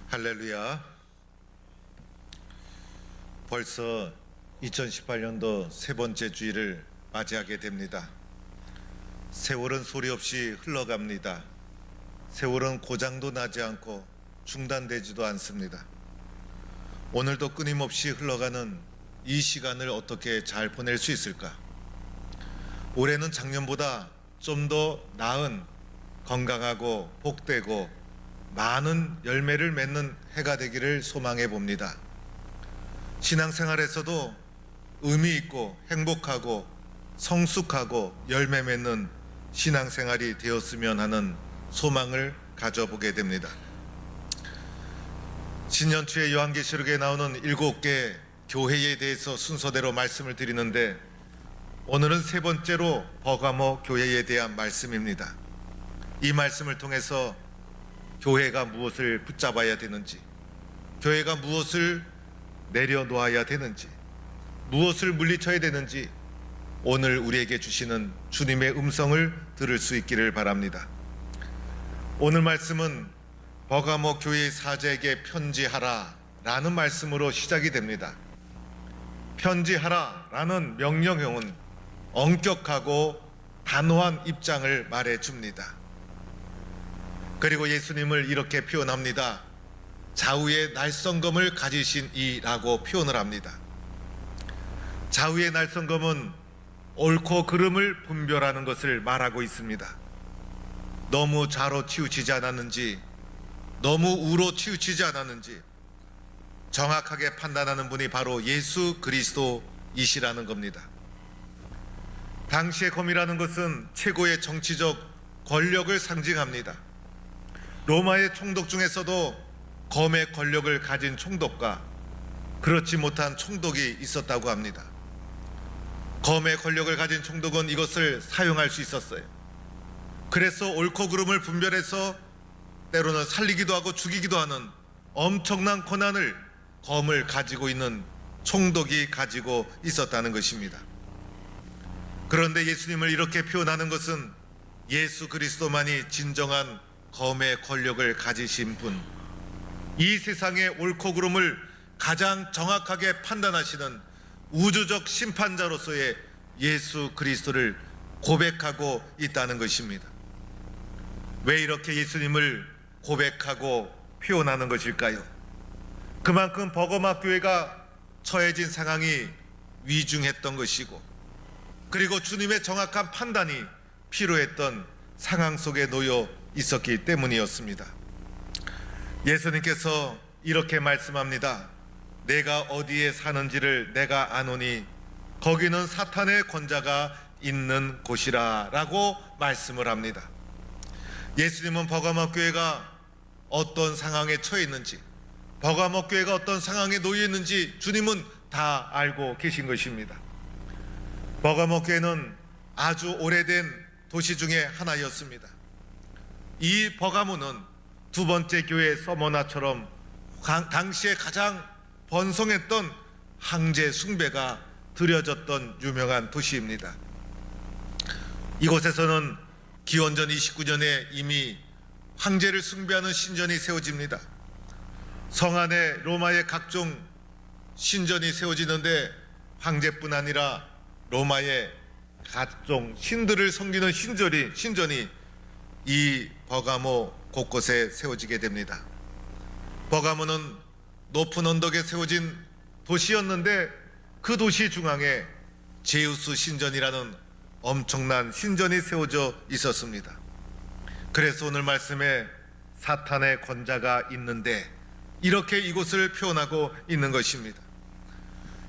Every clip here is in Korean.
할렐루야. 벌써 2018년도 세 번째 주일을 맞이하게 됩니다. 세월은 소리 없이 흘러갑니다. 세월은 고장도 나지 않고 중단되지도 않습니다. 오늘도 끊임없이 흘러가는 이 시간을 어떻게 잘 보낼 수 있을까? 올해는 작년보다 좀 더 나은, 건강하고 복되고 많은 열매를 맺는 해가 되기를 소망해 봅니다. 신앙생활에서도 의미 있고 행복하고 성숙하고 열매 맺는 신앙생활이 되었으면 하는 소망을 가져보게 됩니다. 신년초에 요한계시록에 나오는 7개 교회에 대해서 순서대로 말씀을 드리는데, 오늘은 세 번째로 버가모 교회에 대한 말씀입니다. 이 말씀을 통해서 교회가 무엇을 붙잡아야 되는지, 교회가 무엇을 내려놓아야 되는지, 무엇을 물리쳐야 되는지 오늘 우리에게 주시는 주님의 음성을 들을 수 있기를 바랍니다. 오늘 말씀은 버가모 교회의 사제에게 편지하라 라는 말씀으로 시작이 됩니다. 편지하라 라는 명령형은 엄격하고 단호한 입장을 말해 줍니다. 그리고 예수님을 이렇게 표현합니다. 좌우의 날성검을 가지신 이라고 표현을 합니다. 좌우의 날성검은 옳고 그름을 분별하는 것을 말하고 있습니다. 너무 좌로 치우치지 않았는지, 너무 우로 치우치지 않았는지 정확하게 판단하는 분이 바로 예수 그리스도이시라는 겁니다. 당시의 검이라는 것은 최고의 정치적 권력을 상징합니다. 로마의 총독 중에서도 검의 권력을 가진 총독과 그렇지 못한 총독이 있었다고 합니다. 검의 권력을 가진 총독은 이것을 사용할 수 있었어요. 그래서 옳고 그름을 분별해서 때로는 살리기도 하고 죽이기도 하는 엄청난 권한을 검을 가지고 있는 총독이 가지고 있었다는 것입니다. 그런데 예수님을 이렇게 표현하는 것은 예수 그리스도만이 진정한 검의 권력을 가지신 분, 이 세상의 옳고 그름을 가장 정확하게 판단하시는 우주적 심판자로서의 예수 그리스도를 고백하고 있다는 것입니다. 왜 이렇게 예수님을 고백하고 표현하는 것일까요? 그만큼 버가모 교회가 처해진 상황이 위중했던 것이고, 그리고 주님의 정확한 판단이 필요했던 상황 속에 놓여 있었기 때문이었습니다. 예수님께서 이렇게 말씀합니다. 내가 어디에 사는지를 내가 아노니 거기는 사탄의 권자가 있는 곳이라 라고 말씀을 합니다. 예수님은 버가모 교회가 어떤 상황에 처해 있는지, 버가모 교회가 어떤 상황에 놓여 있는지 주님은 다 알고 계신 것입니다. 버가모 교회는 아주 오래된 도시 중에 하나였습니다. 이 버가모는 두 번째 교회 서머나처럼 당시에 가장 번성했던 황제 숭배가 드려졌던 유명한 도시입니다. 이곳에서는 기원전 29년에 이미 황제를 숭배하는 신전이 세워집니다. 성 안에 로마의 각종 신전이 세워지는데 황제뿐 아니라 로마의 각종 신들을 섬기는 신전이 이 버가모 곳곳에 세워지게 됩니다. 버가모는 높은 언덕에 세워진 도시였는데 그 도시 중앙에 제우스 신전이라는 엄청난 신전이 세워져 있었습니다. 그래서 오늘 말씀에 사탄의 권자가 있는데 이렇게 이곳을 표현하고 있는 것입니다.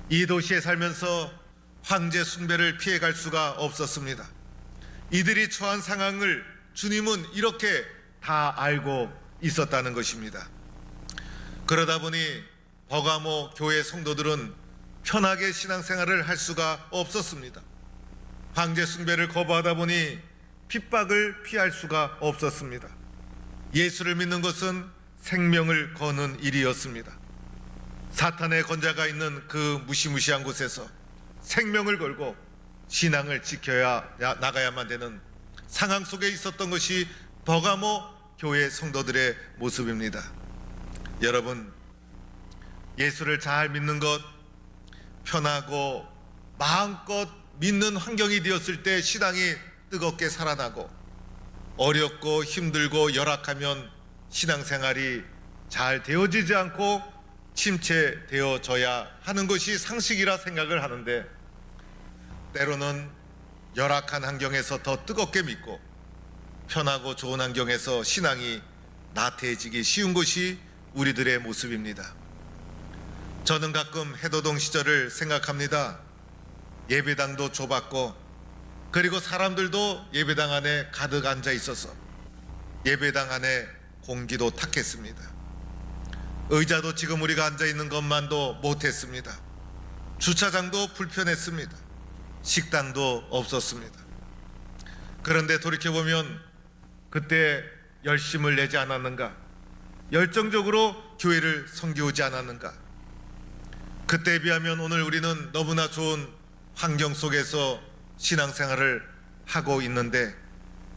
이 도시에 살면서 황제 숭배를 피해갈 수가 없었습니다. 이들이 처한 상황을 주님은 이렇게 다 알고 있었다는 것입니다. 그러다 보니 버가모 교회 성도들은 편하게 신앙생활을 할 수가 없었습니다. 황제 숭배를 거부하다 보니 핍박을 피할 수가 없었습니다. 예수를 믿는 것은 생명을 거는 일이었습니다. 사탄의 권자가 있는 그 무시무시한 곳에서 생명을 걸고 신앙을 지켜야 나가야만 되는 상황 속에 있었던 것이 버가모 교회 성도들의 모습입니다. 여러분, 예수를 잘 믿는 것, 편하고 마음껏 믿는 환경이 되었을 때 신앙이 뜨겁게 살아나고, 어렵고 힘들고 열악하면 신앙생활이 잘 되어지지 않고 침체되어져야 하는 것이 상식이라 생각을 하는데, 때로는 열악한 환경에서 더 뜨겁게 믿고 편하고 좋은 환경에서 신앙이 나태해지기 쉬운 것이 우리들의 모습입니다. 저는 가끔 해도동 시절을 생각합니다. 예배당도 좁았고, 그리고 사람들도 예배당 안에 가득 앉아 있어서 예배당 안에 공기도 탁했습니다. 의자도 지금 우리가 앉아 있는 것만도 못했습니다. 주차장도 불편했습니다. 식당도 없었습니다. 그런데 돌이켜보면 그때 열심을 내지 않았는가? 열정적으로 교회를 섬기지 않았는가? 그때에 비하면 오늘 우리는 너무나 좋은 환경 속에서 신앙생활을 하고 있는데,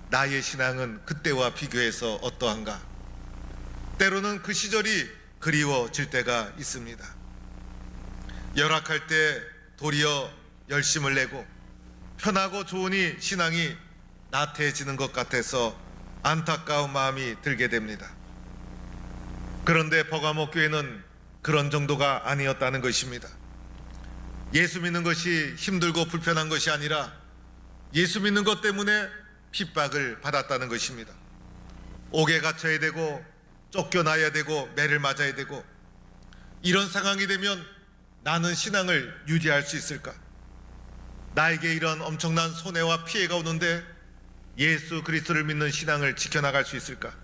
나의 신앙은 그때와 비교해서 어떠한가? 때로는 그 시절이 그리워질 때가 있습니다. 열악할 때 도리어 열심을 내고 편하고 좋으니 신앙이 나태해지는 것 같아서 안타까운 마음이 들게 됩니다. 그런데 버가모 교회는 그런 정도가 아니었다는 것입니다. 예수 믿는 것이 힘들고 불편한 것이 아니라 예수 믿는 것 때문에 핍박을 받았다는 것입니다. 옥에 갇혀야 되고 쫓겨나야 되고 매를 맞아야 되고, 이런 상황이 되면 나는 신앙을 유지할 수 있을까? 나에게 이런 엄청난 손해와 피해가 오는데 예수 그리스도를 믿는 신앙을 지켜나갈 수 있을까?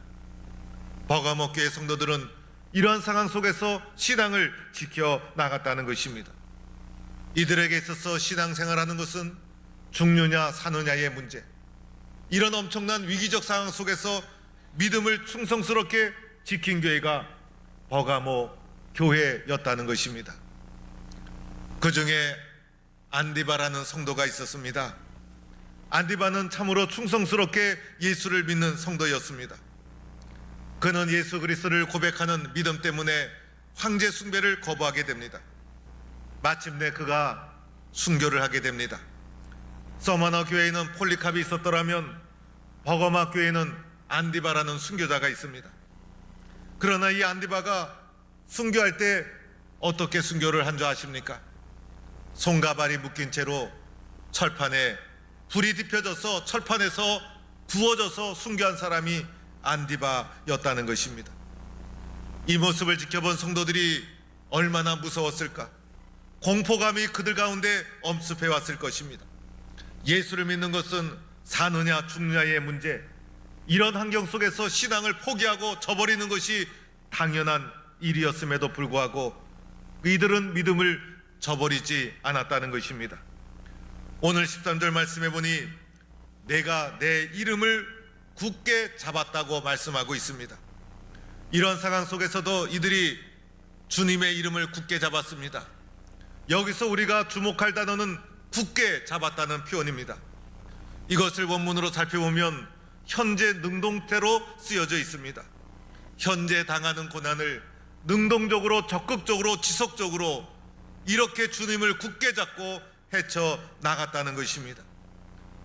버가모 교회 성도들은 이러한 상황 속에서 신앙을 지켜나갔다는 것입니다. 이들에게 있어서 신앙생활하는 것은 죽느냐 사느냐의 문제, 이런 엄청난 위기적 상황 속에서 믿음을 충성스럽게 지킨 교회가 버가모 교회였다는 것입니다. 그 중에 안디바라는 성도가 있었습니다. 안디바는 참으로 충성스럽게 예수를 믿는 성도였습니다. 그는 예수 그리스도를 고백하는 믿음 때문에 황제 숭배를 거부하게 됩니다. 마침내 그가 순교를 하게 됩니다. 서머너 교회에는 폴리캅이 있었더라면 버가모 교회에는 안디바라는 순교자가 있습니다. 그러나 이 안디바가 순교할 때 어떻게 순교를 한 줄 아십니까? 손과 발이 묶인 채로 철판에 불이 지펴져서 철판에서 구워져서 순교한 사람이 안디바였다는 것입니다. 이 모습을 지켜본 성도들이 얼마나 무서웠을까? 공포감이 그들 가운데 엄습해 왔을 것입니다. 예수를 믿는 것은 사느냐 죽느냐의 문제, 이런 환경 속에서 신앙을 포기하고 저버리는 것이 당연한 일이었음에도 불구하고 이들은 믿음을 저버리지 않았다는 것입니다. 오늘 13절 말씀해 보니 내가 내 이름을 굳게 잡았다고 말씀하고 있습니다. 이런 상황 속에서도 이들이 주님의 이름을 굳게 잡았습니다. 여기서 우리가 주목할 단어는 굳게 잡았다는 표현입니다. 이것을 원문으로 살펴보면 현재 능동태로 쓰여져 있습니다. 현재 당하는 고난을 능동적으로 적극적으로 지속적으로 이렇게 주님을 굳게 잡고 헤쳐나갔다는 것입니다.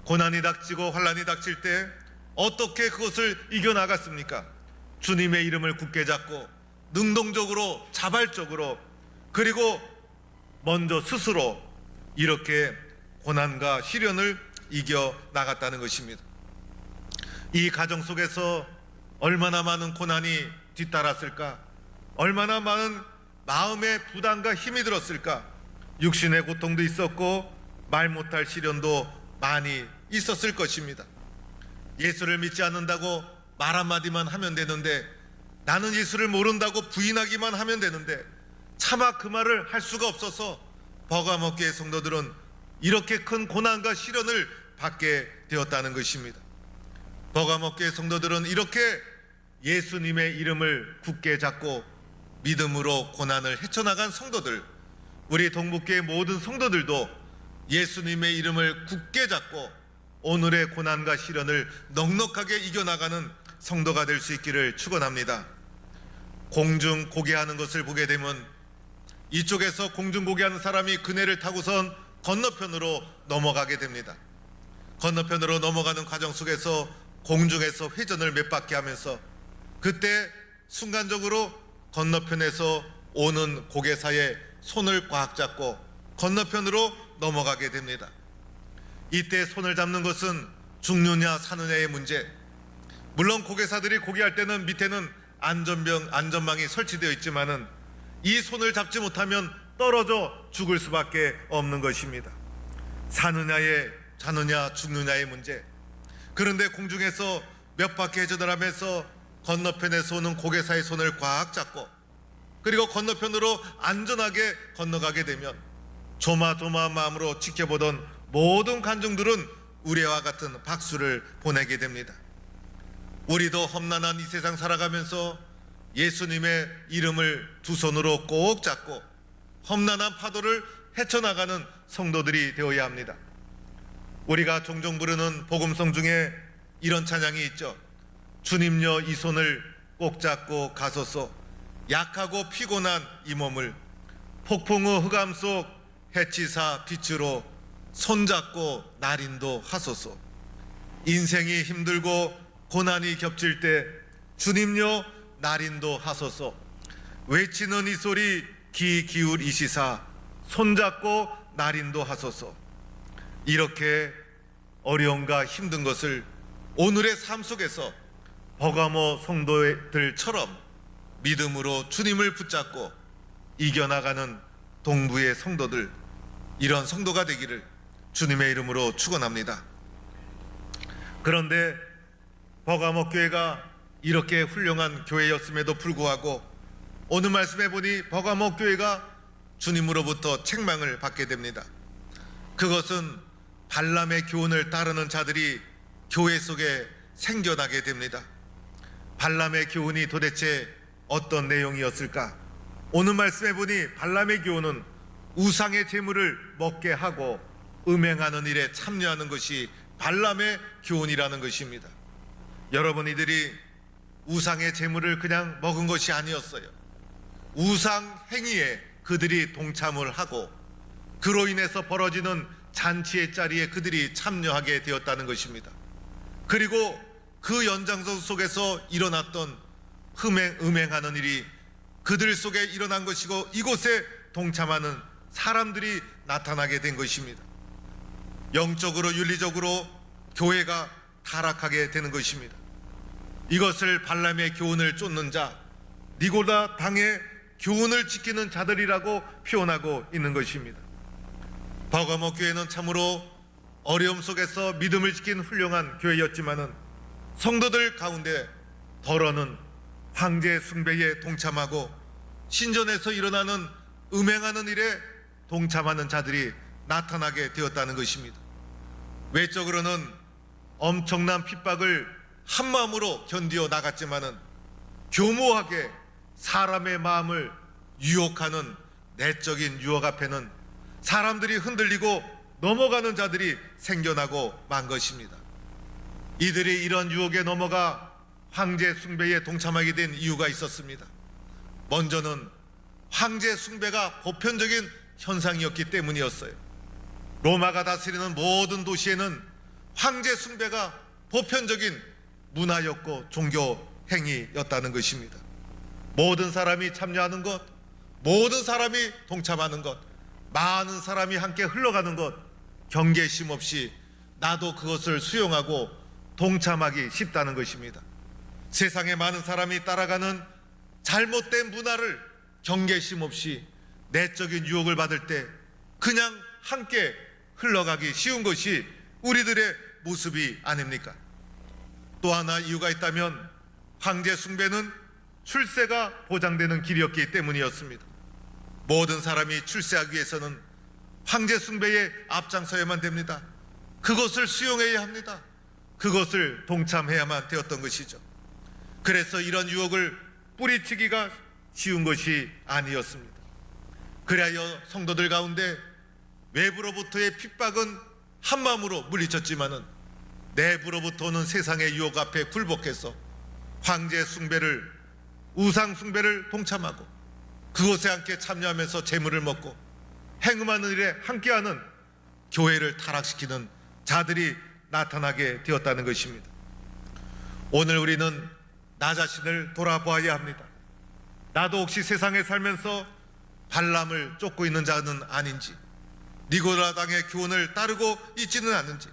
고난이 닥치고 환난이 닥칠 때 어떻게 그것을 이겨나갔습니까? 주님의 이름을 굳게 잡고 능동적으로 자발적으로, 그리고 먼저 스스로 이렇게 고난과 시련을 이겨나갔다는 것입니다. 이 가정 속에서 얼마나 많은 고난이 뒤따랐을까? 얼마나 많은 마음의 부담과 힘이 들었을까? 육신의 고통도 있었고 말 못할 시련도 많이 있었을 것입니다. 예수를 믿지 않는다고 말 한마디만 하면 되는데, 나는 예수를 모른다고 부인하기만 하면 되는데 차마 그 말을 할 수가 없어서 버가모 교회 성도들은 이렇게 큰 고난과 시련을 받게 되었다는 것입니다. 버가모 교회 성도들은 이렇게 예수님의 이름을 굳게 잡고 믿음으로 고난을 헤쳐나간 성도들, 우리 동북교회 모든 성도들도 예수님의 이름을 굳게 잡고 오늘의 고난과 시련을 넉넉하게 이겨나가는 성도가 될 수 있기를 축원합니다. 공중 고개하는 것을 보게 되면 이쪽에서 공중 고개하는 사람이 그네를 타고선 건너편으로 넘어가게 됩니다. 건너편으로 넘어가는 과정 속에서 공중에서 회전을 몇 바퀴 하면서 그때 순간적으로 건너편에서 오는 고개사의 손을 꽉 잡고 건너편으로 넘어가게 됩니다. 이때 손을 잡는 것은 죽느냐 사느냐의 문제. 물론 고개사들이 고개할 때는 밑에는 안전망이 설치되어 있지만은 이 손을 잡지 못하면 떨어져 죽을 수밖에 없는 것입니다. 사느냐 죽느냐의 문제. 그런데 공중에서 몇 바퀴 회전을 하면서 건너편에서 오는 고개사의 손을 꽉 잡고 그리고 건너편으로 안전하게 건너가게 되면 조마조마한 마음으로 지켜보던 모든 관중들은 우리와 같은 박수를 보내게 됩니다. 우리도 험난한 이 세상 살아가면서 예수님의 이름을 두 손으로 꼭 잡고 험난한 파도를 헤쳐나가는 성도들이 되어야 합니다. 우리가 종종 부르는 복음성 중에 이런 찬양이 있죠. 주님여 이 손을 꼭 잡고 가소서. 약하고 피곤한 이 몸을 폭풍우 흑암 속 해치사 빛으로 손잡고 날인도 하소서. 인생이 힘들고 고난이 겹칠 때 주님여 날인도 하소서. 외치는 이 소리 귀 기울이시사 손잡고 날인도 하소서. 이렇게 어려움과 힘든 것을 오늘의 삶 속에서 버가모 성도들처럼 믿음으로 주님을 붙잡고 이겨나가는 동부의 성도들, 이런 성도가 되기를 주님의 이름으로 축원합니다. 그런데 버가모 교회가 이렇게 훌륭한 교회였음에도 불구하고 오늘 말씀해 보니 버가모 교회가 주님으로부터 책망을 받게 됩니다. 그것은 발람의 교훈을 따르는 자들이 교회 속에 생겨나게 됩니다. 발람의 교훈이 도대체 어떤 내용이었을까? 오늘 말씀해 보니 발람의 교훈은 우상의 제물을 먹게 하고 음행하는 일에 참여하는 것이 발람의 교훈이라는 것입니다. 여러분, 이들이 우상의 제물을 그냥 먹은 것이 아니었어요. 우상 행위에 그들이 동참을 하고 그로 인해서 벌어지는 잔치의 자리에 그들이 참여하게 되었다는 것입니다. 그리고 그 연장선 속에서 일어났던 음행하는 일이 그들 속에 일어난 것이고 이곳에 동참하는 사람들이 나타나게 된 것입니다. 영적으로 윤리적으로 교회가 타락하게 되는 것입니다. 이것을 발람의 교훈을 쫓는 자, 니고다 당의 교훈을 지키는 자들이라고 표현하고 있는 것입니다. 버가모 교회는 참으로 어려움 속에서 믿음을 지킨 훌륭한 교회였지만은 성도들 가운데 덜어는 황제 숭배에 동참하고 신전에서 일어나는 음행하는 일에 동참하는 자들이 나타나게 되었다는 것입니다. 외적으로는 엄청난 핍박을 한마음으로 견디어 나갔지만은 교모하게 사람의 마음을 유혹하는 내적인 유혹 앞에는 사람들이 흔들리고 넘어가는 자들이 생겨나고 만 것입니다. 이들이 이런 유혹에 넘어가 황제 숭배에 동참하게 된 이유가 있었습니다. 먼저는 황제 숭배가 보편적인 현상이었기 때문이었어요. 로마가 다스리는 모든 도시에는 황제 숭배가 보편적인 문화였고 종교 행위였다는 것입니다. 모든 사람이 참여하는 것, 모든 사람이 동참하는 것, 많은 사람이 함께 흘러가는 것, 경계심 없이 나도 그것을 수용하고 동참하기 쉽다는 것입니다. 세상에 많은 사람이 따라가는 잘못된 문화를 경계심 없이 내적인 유혹을 받을 때 그냥 함께 흘러가기 쉬운 것이 우리들의 모습이 아닙니까? 또 하나 이유가 있다면 황제 숭배는 출세가 보장되는 길이었기 때문이었습니다. 모든 사람이 출세하기 위해서는 황제 숭배에 앞장서야만 됩니다. 그것을 수용해야 합니다. 그것을 동참해야만 되었던 것이죠. 그래서 이런 유혹을 뿌리치기가 쉬운 것이 아니었습니다. 그리하여 성도들 가운데 외부로부터의 핍박은 한마음으로 물리쳤지만은 내부로부터 오는 세상의 유혹 앞에 굴복해서 황제 숭배를 우상 숭배를 동참하고 그곳에 함께 참여하면서 재물을 먹고 행음하는 일에 함께하는 교회를 타락시키는 자들이 나타나게 되었다는 것입니다. 오늘 우리는 나 자신을 돌아보아야 합니다. 나도 혹시 세상에 살면서 발람을 쫓고 있는 자는 아닌지, 니고라당의 교훈을 따르고 있지는 않은지,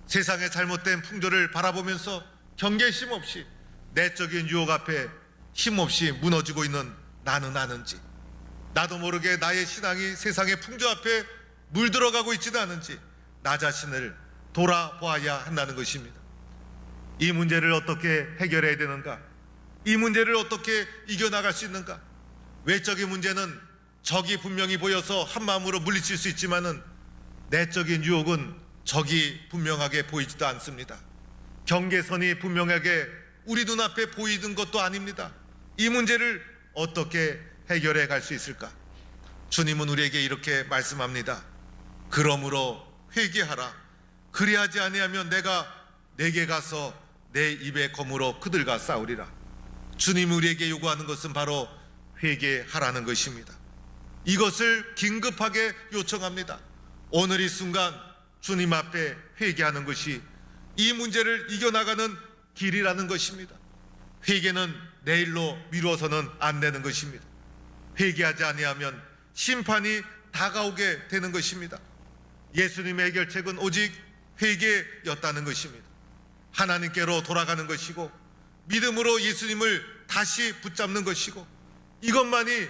세상의 잘못된 풍조를 바라보면서 경계심 없이 내적인 유혹 앞에 힘없이 무너지고 있는 나는 아는지, 나도 모르게 나의 신앙이 세상의 풍조 앞에 물들어가고 있지는 않은지 나 자신을 돌아보아야 한다는 것입니다. 이 문제를 어떻게 해결해야 되는가? 이 문제를 어떻게 이겨나갈 수 있는가? 외적인 문제는 적이 분명히 보여서 한마음으로 물리칠 수 있지만은 내적인 유혹은 적이 분명하게 보이지도 않습니다. 경계선이 분명하게 우리 눈앞에 보이는 것도 아닙니다. 이 문제를 어떻게 해결해 갈 수 있을까? 주님은 우리에게 이렇게 말씀합니다. 그러므로 회개하라. 그리하지 아니하면 내가 내게 가서 내 입의 검으로 그들과 싸우리라. 주님이 우리에게 요구하는 것은 바로 회개하라는 것입니다. 이것을 긴급하게 요청합니다. 오늘 이 순간 주님 앞에 회개하는 것이 이 문제를 이겨나가는 길이라는 것입니다. 회개는 내일로 미루어서는 안 되는 것입니다. 회개하지 아니하면 심판이 다가오게 되는 것입니다. 예수님의 해결책은 오직 회개였다는 것입니다. 하나님께로 돌아가는 것이고 믿음으로 예수님을 다시 붙잡는 것이고 이것만이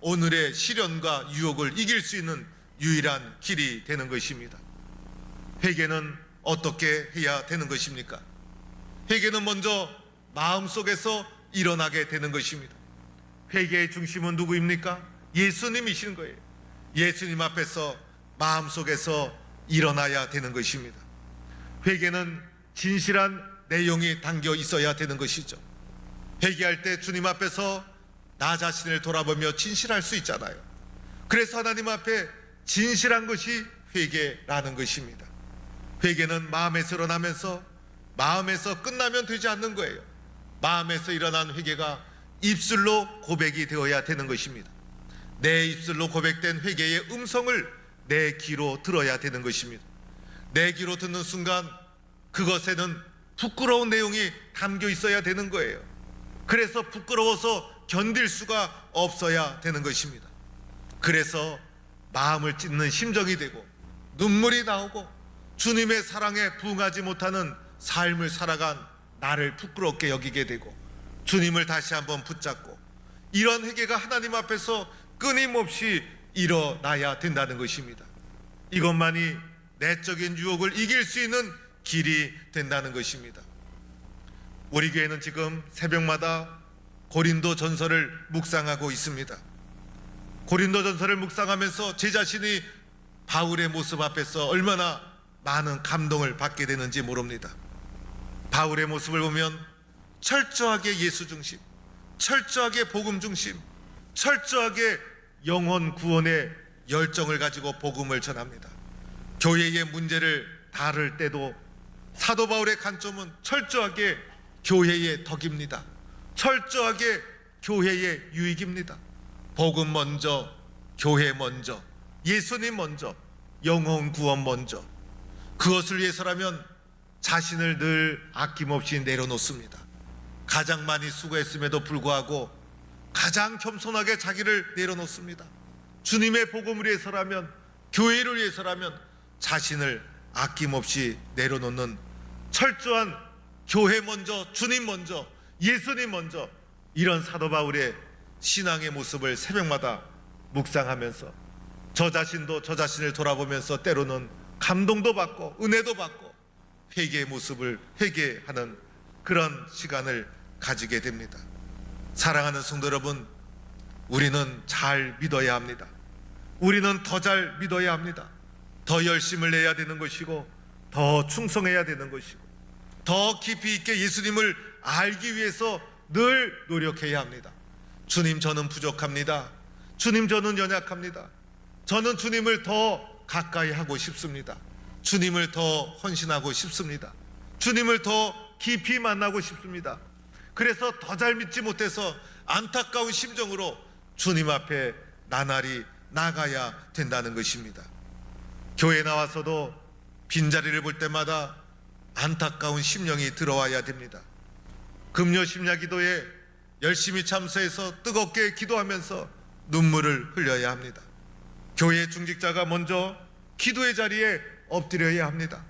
오늘의 시련과 유혹을 이길 수 있는 유일한 길이 되는 것입니다. 회개는 어떻게 해야 되는 것입니까? 회개는 먼저 마음속에서 일어나게 되는 것입니다. 회개의 중심은 누구입니까? 예수님이신 거예요. 예수님 앞에서 마음속에서 일어나야 되는 것입니다. 회개는 진실한 내용이 담겨 있어야 되는 것이죠. 회개할 때 주님 앞에서 나 자신을 돌아보며 진실할 수 있잖아요. 그래서 하나님 앞에 진실한 것이 회개라는 것입니다. 회개는 마음에서 일어나면서 마음에서 끝나면 되지 않는 거예요. 마음에서 일어난 회개가 입술로 고백이 되어야 되는 것입니다. 내 입술로 고백된 회개의 음성을 내 귀로 들어야 되는 것입니다. 내 귀로 듣는 순간 그것에는 부끄러운 내용이 담겨 있어야 되는 거예요. 그래서 부끄러워서 견딜 수가 없어야 되는 것입니다. 그래서 마음을 찢는 심정이 되고 눈물이 나오고 주님의 사랑에 부응하지 못하는 삶을 살아간 나를 부끄럽게 여기게 되고 주님을 다시 한번 붙잡고 이런 회개가 하나님 앞에서 끊임없이 일어나야 된다는 것입니다. 이것만이 내적인 유혹을 이길 수 있는 길이 된다는 것입니다. 우리 교회는 지금 새벽마다 고린도 전서를 묵상하고 있습니다. 고린도 전서를 묵상하면서 제 자신이 바울의 모습 앞에서 얼마나 많은 감동을 받게 되는지 모릅니다. 바울의 모습을 보면 철저하게 예수 중심, 철저하게 복음 중심, 철저하게 영혼 구원의 열정을 가지고 복음을 전합니다. 교회의 문제를 다룰 때도 사도 바울의 관점은 철저하게 교회의 덕입니다. 철저하게 교회의 유익입니다. 복음 먼저, 교회 먼저, 예수님 먼저, 영혼 구원 먼저. 그것을 위해서라면 자신을 늘 아낌없이 내려놓습니다. 가장 많이 수고했음에도 불구하고 가장 겸손하게 자기를 내려놓습니다. 주님의 복음을 위해서라면, 교회를 위해서라면 자신을 아낌없이 내려놓는 철저한 교회 먼저, 주님 먼저, 예수님 먼저, 이런 사도 바울의 신앙의 모습을 새벽마다 묵상하면서 저 자신도 저 자신을 돌아보면서 때로는 감동도 받고 은혜도 받고 회개의 모습을 회개하는 그런 시간을 가지게 됩니다. 사랑하는 성도 여러분, 우리는 잘 믿어야 합니다. 우리는 더 잘 믿어야 합니다. 더 열심을 내야 되는 것이고 더 충성해야 되는 것이고 더 깊이 있게 예수님을 알기 위해서 늘 노력해야 합니다. 주님, 저는 부족합니다. 주님, 저는 연약합니다. 저는 주님을 더 가까이 하고 싶습니다. 주님을 더 헌신하고 싶습니다. 주님을 더 깊이 만나고 싶습니다. 그래서 더 잘 믿지 못해서 안타까운 심정으로 주님 앞에 나날이 나가야 된다는 것입니다. 교회 나와서도 빈자리를 볼 때마다 안타까운 심령이 들어와야 됩니다. 금요 심야 기도에 열심히 참석해서 뜨겁게 기도하면서 눈물을 흘려야 합니다. 교회 중직자가 먼저 기도의 자리에 엎드려야 합니다.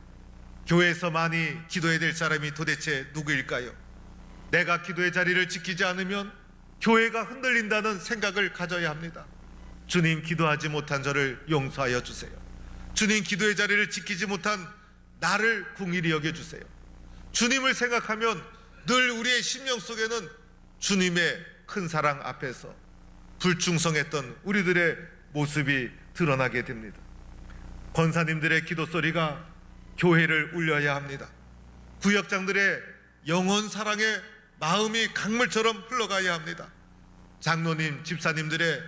교회에서 많이 기도해야 될 사람이 도대체 누구일까요? 내가 기도의 자리를 지키지 않으면 교회가 흔들린다는 생각을 가져야 합니다. 주님, 기도하지 못한 저를 용서하여 주세요. 주님, 기도의 자리를 지키지 못한 나를 긍휼히 여겨주세요. 주님을 생각하면 늘 우리의 심령 속에는 주님의 큰 사랑 앞에서 불충성했던 우리들의 모습이 드러나게 됩니다. 권사님들의 기도 소리가 교회를 울려야 합니다. 구역장들의 영원 사랑의 마음이 강물처럼 흘러가야 합니다. 장로님, 집사님들의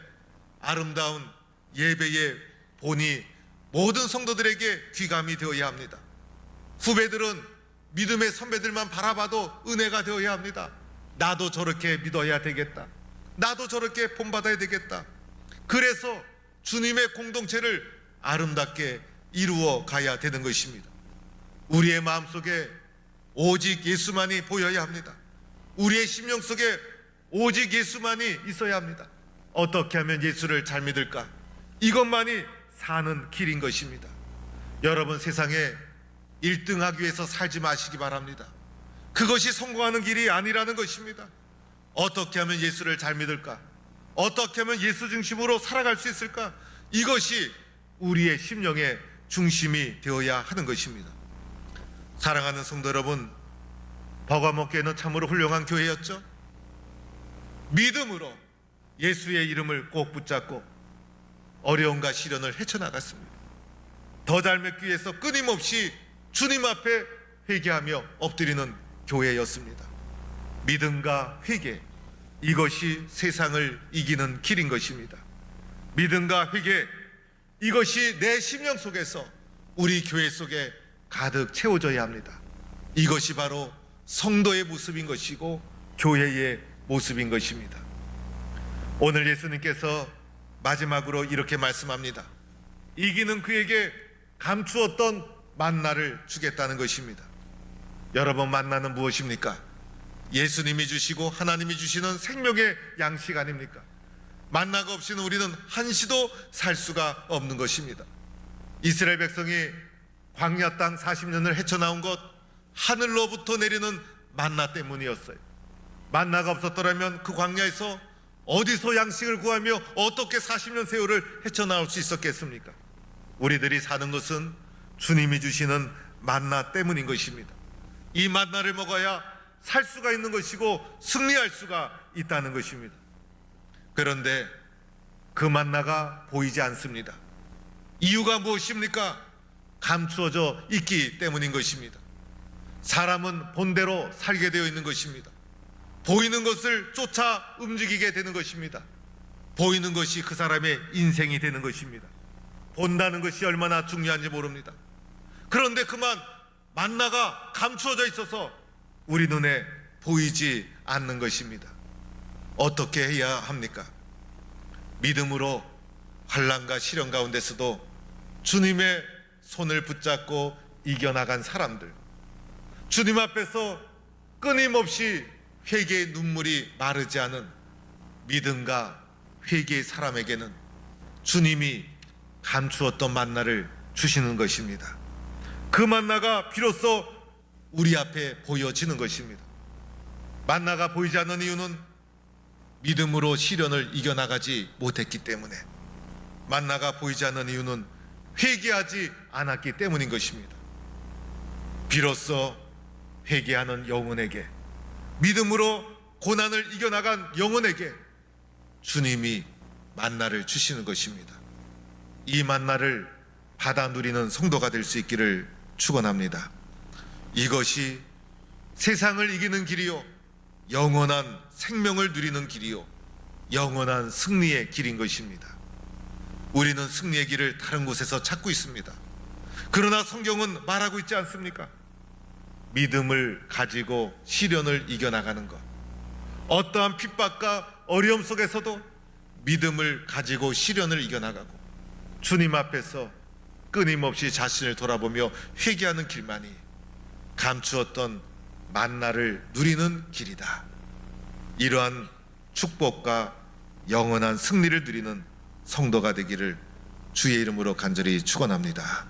아름다운 예배의 본이 모든 성도들에게 귀감이 되어야 합니다. 후배들은 믿음의 선배들만 바라봐도 은혜가 되어야 합니다. 나도 저렇게 믿어야 되겠다. 나도 저렇게 본받아야 되겠다. 그래서 주님의 공동체를 아름답게 이루어 가야 되는 것입니다. 우리의 마음속에 오직 예수만이 보여야 합니다. 우리의 심령 속에 오직 예수만이 있어야 합니다. 어떻게 하면 예수를 잘 믿을까? 이것만이 사는 길인 것입니다. 여러분, 세상에 1등하기 위해서 살지 마시기 바랍니다. 그것이 성공하는 길이 아니라는 것입니다. 어떻게 하면 예수를 잘 믿을까? 어떻게 하면 예수 중심으로 살아갈 수 있을까? 이것이 우리의 심령의 중심이 되어야 하는 것입니다. 사랑하는 성도 여러분, 버가목교회는 참으로 훌륭한 교회였죠. 믿음으로 예수의 이름을 꼭 붙잡고 어려움과 시련을 헤쳐나갔습니다. 더 잘 맺기 위해서 끊임없이 주님 앞에 회개하며 엎드리는 교회였습니다. 믿음과 회개, 이것이 세상을 이기는 길인 것입니다. 믿음과 회개, 이것이 내 심령 속에서 우리 교회 속에 가득 채워져야 합니다. 이것이 바로 성도의 모습인 것이고 교회의 모습인 것입니다. 오늘 예수님께서 마지막으로 이렇게 말씀합니다. 이기는 그에게 감추었던 만나를 주겠다는 것입니다. 여러분, 만나는 무엇입니까? 예수님이 주시고 하나님이 주시는 생명의 양식 아닙니까? 만나가 없이는 우리는 한시도 살 수가 없는 것입니다. 이스라엘 백성이 광야 땅 40년을 헤쳐나온 것, 하늘로부터 내리는 만나 때문이었어요. 만나가 없었더라면 그 광야에서 어디서 양식을 구하며 어떻게 40년 세월을 헤쳐나올 수 있었겠습니까? 우리들이 사는 것은 주님이 주시는 만나 때문인 것입니다. 이 만나를 먹어야 살 수가 있는 것이고 승리할 수가 있다는 것입니다. 그런데 그 만나가 보이지 않습니다. 이유가 무엇입니까? 감추어져 있기 때문인 것입니다. 사람은 본대로 살게 되어 있는 것입니다. 보이는 것을 쫓아 움직이게 되는 것입니다. 보이는 것이 그 사람의 인생이 되는 것입니다. 본다는 것이 얼마나 중요한지 모릅니다. 그런데 그만 만나가 감추어져 있어서 우리 눈에 보이지 않는 것입니다. 어떻게 해야 합니까? 믿음으로 환난과 시련 가운데서도 주님의 손을 붙잡고 이겨나간 사람들, 주님 앞에서 끊임없이 회개의 눈물이 마르지 않은 믿음과 회개의 사람에게는 주님이 감추었던 만나를 주시는 것입니다. 그 만나가 비로소 우리 앞에 보여지는 것입니다. 만나가 보이지 않는 이유는 믿음으로 시련을 이겨나가지 못했기 때문에, 만나가 보이지 않는 이유는 회개하지 않았기 때문인 것입니다. 비로소 회개하는 영혼에게, 믿음으로 고난을 이겨나간 영혼에게 주님이 만나를 주시는 것입니다. 이 만나를 받아 누리는 성도가 될 수 있기를 축원합니다. 이것이 세상을 이기는 길이요, 영원한 생명을 누리는 길이요, 영원한 승리의 길인 것입니다. 우리는 승리의 길을 다른 곳에서 찾고 있습니다. 그러나 성경은 말하고 있지 않습니까? 믿음을 가지고 시련을 이겨나가는 것, 어떠한 핍박과 어려움 속에서도 믿음을 가지고 시련을 이겨나가고 주님 앞에서 끊임없이 자신을 돌아보며 회개하는 길만이 감추었던 만나를 누리는 길이다. 이러한 축복과 영원한 승리를 누리는 성도가 되기를 주의 이름으로 간절히 축원합니다.